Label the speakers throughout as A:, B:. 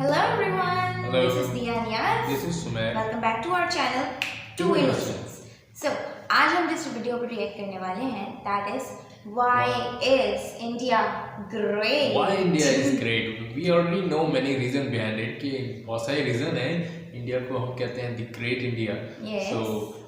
A: Hello everyone.
B: Hello.
A: This is Diya Niyaz.
B: This is Sumer.
A: Welcome back to our channel Two Innocents. So आज हम जिस video पर react करने वाले हैं that is why is India great?
B: Why India is great? We already know many reasons behind it कि बहुत सारे रीजन हैं इंडिया को हम कहते हैं the great India.
A: Yes.
B: So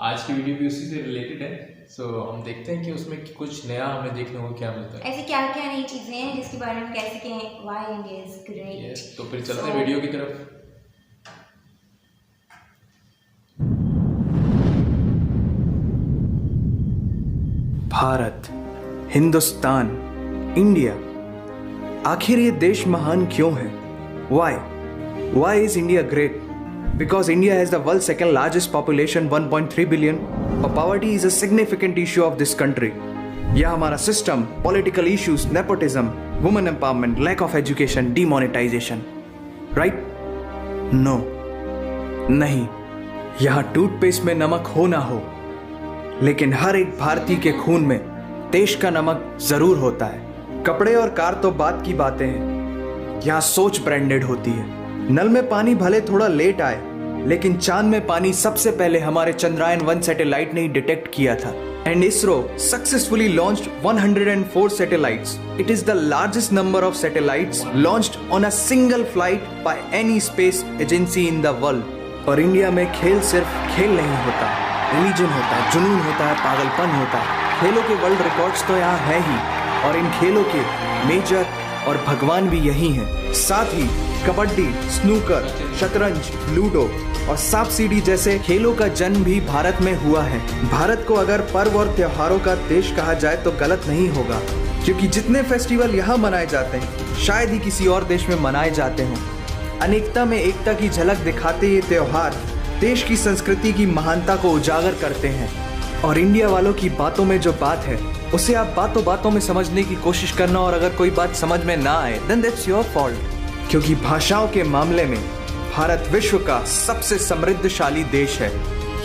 B: आज की वीडियो भी उसी से रिलेटेड है. So हम देखते हैं कि उसमें कुछ नया हमें देखने को क्या मिलता है.
A: ऐसे क्या क्या नई चीजें हैं जिसके बारे में कह सकें why India is great?
B: Yes. तो फिर चलते हैं वीडियो की तरफ.
C: भारत, हिंदुस्तान, इंडिया, आखिर ये देश महान क्यों है? Why is India great? Because India has the world's second largest population, 1.3 billion. Poverty is a significant issue of this country. यह हमारा system, political issues, nepotism, women empowerment, lack of education, demonetization, right? No, नहीं. यहाँ toothpaste में नमक हो ना हो, लेकिन हर एक भारतीय के खून में देश का नमक जरूर होता है. कपड़े और कार तो बात की बातें हैं, यहाँ सोच ब्रांडेड होती है. नल में पानी भले थोड़ा लेट आए, लेकिन चांद में पानी सबसे पहले हमारे चंद्रयान 1 सैटेलाइट ने ही डिटेक्ट किया था. And ISRO successfully launched 104 satellites. It is the largest number of satellites launched on a single flight by any space agency in the world. और इंडिया में खेल सिर्फ खेल नहीं होता, रिलीजन होता है, जुनून होता है, पागलपन होता है. खेलों के वर्ल्ड रिकॉर्ड्स तो यहाँ है ही, और इन खेलों के मेजर और भगवान भी यही हैं. साथ ही कबड्डी, स्नूकर, शतरंज, लूडो और सांप सीढ़ी जैसे खेलों का जन्म भी भारत में हुआ है. भारत को अगर पर्व और त्योहारों का देश कहा जाए तो गलत नहीं होगा, क्योंकि जितने फेस्टिवल यहाँ मनाए जाते हैं शायद ही किसी और देश में मनाए जाते हों. अनेकता में एकता की झलक दिखाते ये त्योहार देश की संस्कृति की महानता को उजागर करते हैं. और इंडिया वालों की बातों में जो बात है उसे आप बातों बातों में समझने की कोशिश करना, और अगर कोई बात समझ में ना आए देन दैट्स योर फॉल्ट. क्योंकि भाषाओं के मामले में भारत विश्व का सबसे समृद्धशाली देश है.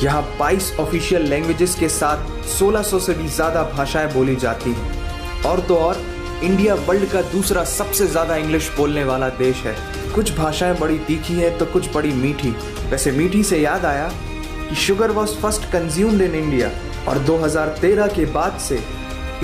C: यहाँ 22 ऑफिशियल लैंग्वेजेस के साथ 1600 से भी ज्यादा भाषाएं बोली जाती हैं. और तो और इंडिया वर्ल्ड का दूसरा सबसे ज्यादा इंग्लिश बोलने वाला देश है. कुछ भाषाएं बड़ी तीखी हैं तो कुछ बड़ी मीठी. वैसे मीठी से याद आया कि sugar was first consumed in India, और 2013 के बाद से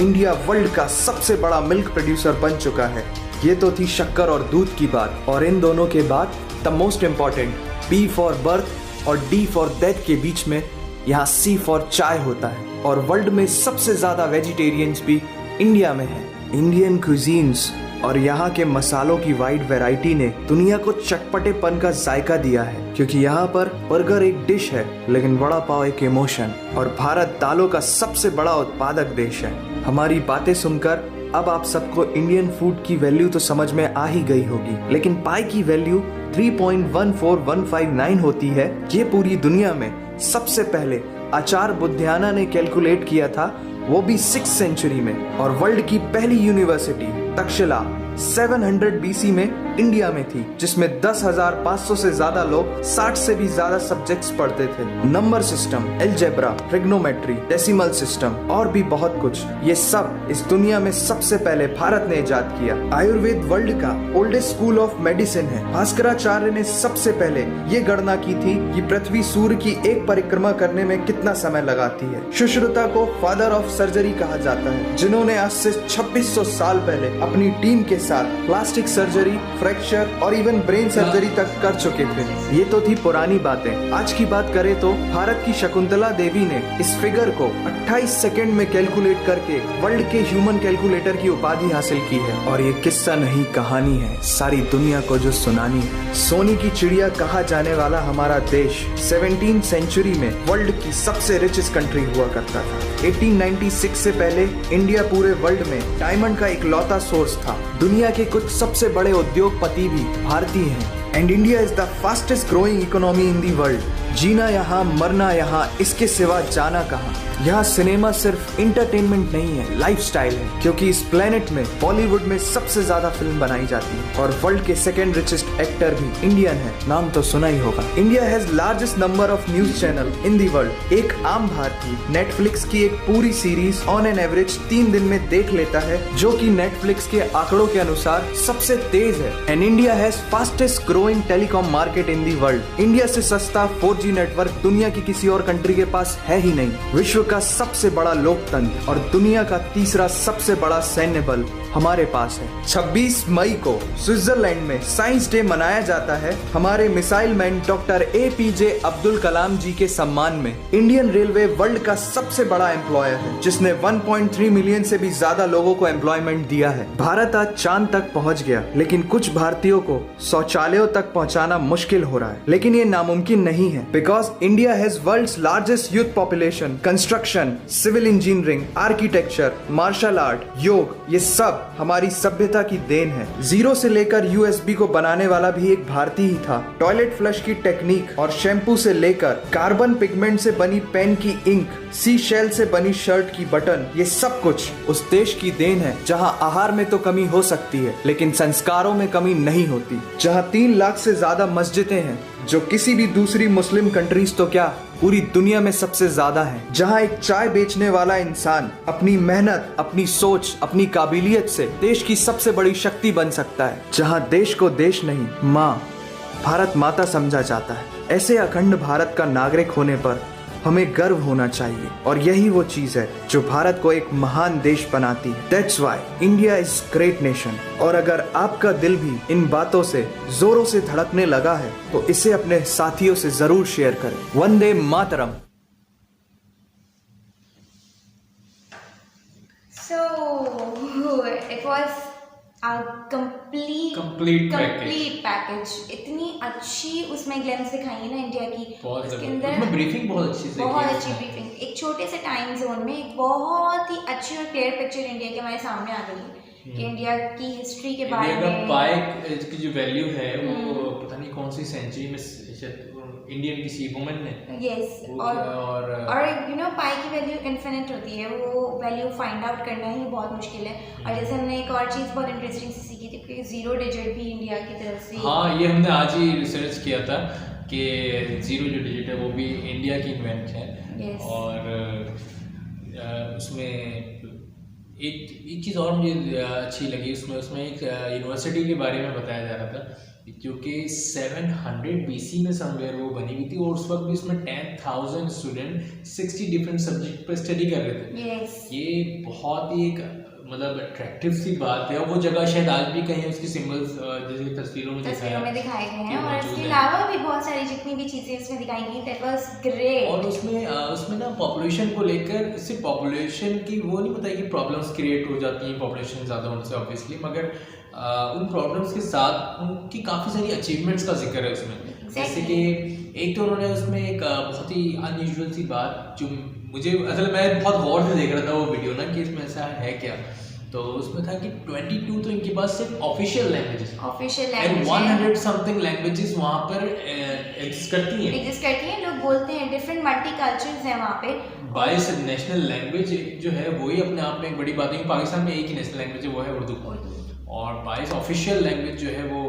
C: इंडिया वर्ल्ड का सबसे बड़ा मिल्क प्रोड्यूसर बन चुका है. ये तो थी शक्कर और दूध की बात, और इन दोनों के बाद the most important B for birth और D फॉर डेथ के बीच में यहाँ C फॉर चाय होता है. और वर्ल्ड में सबसे ज्यादा वेजिटेरियंस भी इंडिया में है. इंडियन क्यूजीन्स और यहाँ के मसालों की वाइड वैरायटी ने दुनिया को चटपटेपन का जायका दिया है, क्योंकि यहाँ पर बर्गर एक डिश है लेकिन वड़ा पाव एक इमोशन. और भारत दालों का सबसे बड़ा उत्पादक देश है. हमारी बातें सुनकर अब आप सबको इंडियन फूड की वैल्यू तो समझ में आ ही गई होगी, लेकिन पाई की वैल्यू 3.14159 होती है. ये पूरी दुनिया में सबसे पहले आचार्य बुद्धियाना ने कैलकुलेट किया था, वो भी 6th सेंचुरी में. और वर्ल्ड की पहली यूनिवर्सिटी तक्षशिला 700 BC में इंडिया में थी, जिसमें 10,500 से ज्यादा लोग 60 से भी ज्यादा सब्जेक्ट्स पढ़ते थे. Number system, algebra, trigonometry, decimal system और भी बहुत कुछ, ये सब इस दुनिया में सबसे पहले भारत ने इजाद किया. आयुर्वेद वर्ल्ड का ओल्डेस्ट स्कूल ऑफ मेडिसिन है. भास्कराचार्य ने सबसे पहले ये गणना की थी कि पृथ्वी सूर्य की एक परिक्रमा करने में कितना समय लगाती है. सुश्रुता को फादर ऑफ सर्जरी कहा जाता है, जिन्होंने आज से 2600 साल पहले अपनी टीम के साथ प्लास्टिक सर्जरी, फ्रैक्चर और इवन ब्रेन सर्जरी तक कर चुके थे. ये तो थी पुरानी बातें. आज की बात करें तो भारत की शकुंतला देवी ने इस फिगर को 28 सेकंड में कैलकुलेट करके वर्ल्ड के ह्यूमन कैलकुलेटर की उपाधि हासिल की है. और ये किस्सा नहीं कहानी है, सारी दुनिया को जो सुनानी है. सोने की चिड़िया कहा जाने वाला हमारा देश 17th सेंचुरी में वर्ल्ड की सबसे रिचेस्ट कंट्री हुआ करता था. 1896 से पहले इंडिया पूरे वर्ल्ड में डायमंड का इकलौता सोर्स था. दुनिया के कुछ सबसे बड़े उद्योगपति भी भारतीय हैं. And India is the fastest growing economy in the world. जीना यहाँ मरना यहाँ, इसके सिवा जाना कहाँ। यहाँ सिनेमा सिर्फ इंटरटेनमेंट नहीं है, लाइफस्टाइल है, क्योंकि इस प्लेनेट में बॉलीवुड में सबसे ज्यादा फिल्म बनाई जाती है और वर्ल्ड के सेकंड रिचेस्ट एक्टर भी इंडियन है। नाम तो सुना ही होगा। India has largest number of news channel in the world. एक आम भारतीय नेटफ्लिक्स की एक पूरी सीरीज ऑन एन एवरेज 3 दिन में देख लेता है, जो कि नेटफ्लिक्स के आंकड़ों के अनुसार सबसे तेज है। And India has fastest growing telecom market in the world. India से सस्ता 4G नेटवर्क दुनिया की किसी और कंट्री के पास है ही नहीं। विश्व का सबसे बड़ा लोकतंत्र और दुनिया का तीसरा सबसे बड़ा सैन्य बल हमारे पास है। 26 मई को स्विट्जरलैंड में साइंस डे मनाया जाता है हमारे missile man doctor APJ Abdul Kalam ji के सम्मान में। इंडियन रेलवे वर्ल्ड का सबसे बड़ा एम्प्लॉयर है, जिसने 1.3 मिलियन से भी ज्यादा लोगों को एम्प्लॉयमेंट दिया है। भारत आज चांद तक पहुंच गया, लेकिन कुछ भारतीयों को शौचालयों तक पहुंचाना मुश्किल हो रहा है। लेकिन ये नामुमकिन नहीं है, because India has world's largest youth population. Construction, civil engineering, architecture, martial art, yoga, ये सब हमारी सभ्यता की देन है। जीरो से लेकर USB को बनाने वाला भी एक भारतीय ही था। टॉयलेट फ्लश की टेक्निक और शैम्पू से लेकर कार्बन पिगमेंट से बनी पेन की इंक, सी शेल से बनी शर्ट की बटन, ये सब कुछ उस देश की देन है जहां आहार में तो कमी हो सकती है, लेकिन संस्कारों में कमी नहीं होती। जहां 3 लाख से ज्यादा मस्जिदें हैं, जो किसी भी दूसरी मुस्लिम कंट्रीज तो क्या पूरी दुनिया में सबसे ज्यादा है। जहां एक चाय बेचने वाला इंसान अपनी मेहनत, अपनी सोच, अपनी काबिलियत से देश की सबसे बड़ी शक्ति बन सकता है। जहां देश को देश नहीं, माँ, भारत माता समझा जाता है। ऐसे अखंड भारत का नागरिक होने पर हमें गर्व होना चाहिए, और यही वो चीज है जो भारत को एक महान देश बनाती है। That's why India is great nation। और अगर आपका दिल भी इन बातों से जोरों से धड़कने लगा है, तो इसे अपने साथियों से जरूर शेयर करें। Vande Mataram.
A: So it was a complete package। इतनी अच्छी उसमें ग्लिम्स दिखाई है ना इंडिया की, उसके अंदर
B: ब्रीफिंग बहुत अच्छी से
A: बहुत अच्छी ब्रीफिंग, एक छोटे से टाइम जोन में एक बहुत ही अच्छी और क्लियर पिक्चर इंडिया के हमारे सामने आ गई है कि इंडिया की हिस्ट्री के बारे में।
B: इंडिया का पाई की जो वैल्यू है वो पता नहीं कौन सी सेंचुरी में इंडियन किसी वुमन ने
A: और यू नो पाई की वैल्यू इन्फिनिट होती है, वो वैल्यू फाइंड आउट करना ही बहुत मुश्किल है। और जैसे हमने एक और चीज़ बहुत इंटरेस्टिंग सी सीखी थी कि 0 डिजिट भी इंडिया की तरफ से,
B: हाँ, ये हमने आज ही रिसर्च किया था कि 0 जो डिजिट है वो भी इंडिया की इन्वेंट है। और उसमें एक चीज़ और मुझे अच्छी लगी, उसमें एक यूनिवर्सिटी के बारे में बताया जा रहा था जो कि 700 BC में समवेयर वो बनी हुई थी, और उस वक्त भी उसमें 10,000 स्टूडेंट 60 डिफरेंट सब्जेक्ट पर स्टडी कर रहे थे। ये बहुत ही एक मतलब अट्रैक्टिव सी बात है, और वो जगह शायद आज भी कहीं उसकी सिंबल्स जैसे तस्वीरों में
A: दिखाए गए हैं, और इसके अलावा भी बहुत सारी जितनी भी चीज़ें इसमें दिखाई गई, दैट वाज ग्रेट।
B: और उसमें ना पॉपुलेशन को लेकर, इससे पॉपुलेशन की वो नहीं बताया कि प्रॉब्लम्स क्रिएट हो जाती हैं पॉपुलेशन ज़्यादा होने से ऑब्वियसली, मगर उन प्रॉब्लम्स के साथ उनकी काफ़ी सारी अचीवमेंट्स का जिक्र है उसमें। जैसे कि एक तो उन्होंने उसमें एक बहुत ही अनयूजुअल सी बात जो मुझे असल मैं बहुत गौर से देख रहा था वो वीडियो ना कि इसमें ऐसा है क्या, तो उसमें था कि 22 तो इनके पास सिर्फ official languages and 100 something languages वहाँ पर एग्जिस्ट करती हैं,
A: लोग बोलते हैं, डिफरेंट मल्टी कल्चर्स हैं वहाँ पे।
B: 22 नेशनल लैंग्वेज जो है वही अपने आप में एक बड़ी बात है कि पाकिस्तान में एक ही नेशनल लैंग्वेज है, वो है उर्दू, और 22 ऑफिशियल लैंग्वेज जो है वो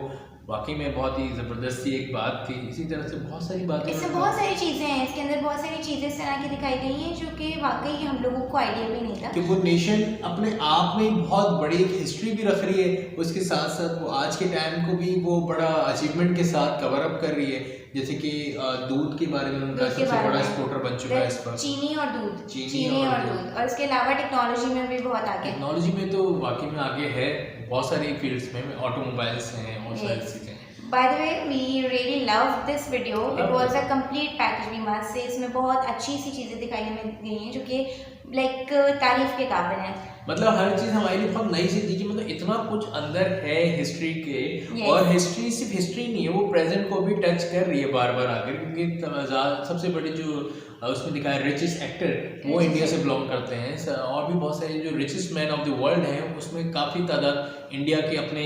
B: वाकई में बहुत ही ज़बरदस्त एक बात थी। इसी तरह से बहुत सारी बातें,
A: इससे बहुत सारी चीज़ें हैं, इसके अंदर बहुत सारी चीज़ें इस तरह की दिखाई गई हैं जो कि वाकई हम लोगों को आइडिया भी नहीं था
B: कि वो नेशन अपने आप में बहुत बड़ी एक हिस्ट्री भी रख रही है, उसके साथ साथ वो आज के टाइम को भी वो बड़ा अचीवमेंट के साथ कवर अप कर रही है। जैसे कि दूध के बारे में उनका सबसे बड़ा एक्सपोर्टर बन चुका है इस पर,
A: चीनी और दूध, और इसके अलावा टेक्नोलॉजी में भी बहुत आगे,
B: टेक्नोलॉजी में तो वाकई में आगे है बहुत सारी फील्ड्स में, ऑटोमोबाइल्स हैं और सारी चीज़ें।
A: By the way, we really loved this video. It was a complete package, we must say। इसमें बहुत अच्छी सी चीज़ें दिखाई गई हैं जो कि लाइक तारीफ के काबिल है।
B: मतलब हर चीज हमारे लिए बहुत नई सी थी कि मतलब इतना कुछ अंदर है हिस्ट्री के।
A: Yes.
B: और हिस्ट्री सिर्फ हिस्ट्री नहीं है, वो प्रेजेंट को भी टच कर रही है बार बार आकर, क्योंकि सबसे बड़ी जो उसमें दिखाया रिचेस्ट एक्टर वो इंडिया से बिलोंग करते हैं। और भी बहुत सारे जो richest man of the world हैं उसमें काफ़ी तादाद इंडिया के अपने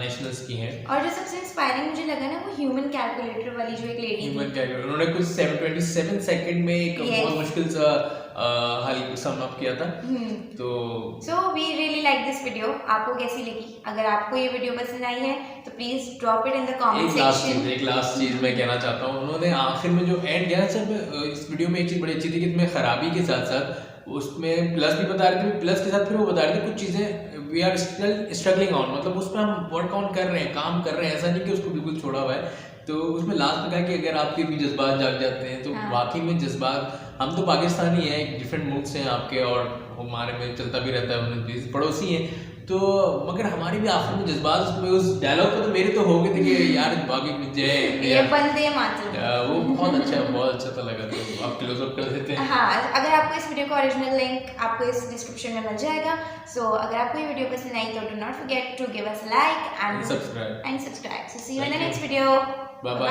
B: नेशनल्स की हैं।
A: और जो सबसे इंस्पायरिंग मुझे लगा ना वो ह्यूमन कैलकुलेटर वाली जो एक लेडी
B: ह्यूमन कैलकुलेटर, उन्होंने कुछ 27 सेकंड में एक बहुत मुश्किल सा हल सम अप किया था। तो
A: so we really like this video. आपको कैसी लगी? अगर आपको ये वीडियो पसंद आई है तो please drop it in the comment section.
B: एक लास्ट चीज मैं कहना चाहता हूँ, उन्होंने आखिर में जो एंड किया सब इस वीडियो में, एक चीज बड़ी अच्छी थी कि इसमें खराबी के साथ साथ उसमें प्लस भी बता रहे थे, प्लस के साथ फिर वो बता रहे थे कुछ चीजें we are still struggling on, मतलब उस पर हम वर्क ऑन कर रहे हैं, काम कर रहे हैं, ऐसा नहीं कि उसको बिल्कुल छोड़ा हुआ है। तो उसमें लास्ट में कहा कि अगर आपके भी जज्बात जाग जाते हैं तो वाकई में जज्बात, हम तो पाकिस्तानी हैं, डिफरेंट मुल्क से हैं आपके, और हमारे में चलता भी रहता है, हम पड़ोसी हैं, तो मगर हमारे भी आखिर में जज्बात उसमें उस डायलॉग पे तो मेरे तो हो गए थे कि यार बाकी जय
A: ये बंदे मातरम,
B: वो बहुत अच्छा था लगा, तो आप क्लोज अप कर देते हैं।
A: हाँ, अगर आपको इस वीडियो का ओरिजिनल लिंक आपको इस डिस्क्रिप्शन में मिल जाएगा। सो अगर आपको ये वीडियो पसंद आई तो do not forget to give us like and
B: subscribe.
A: So see you in the next video.
B: Bye bye.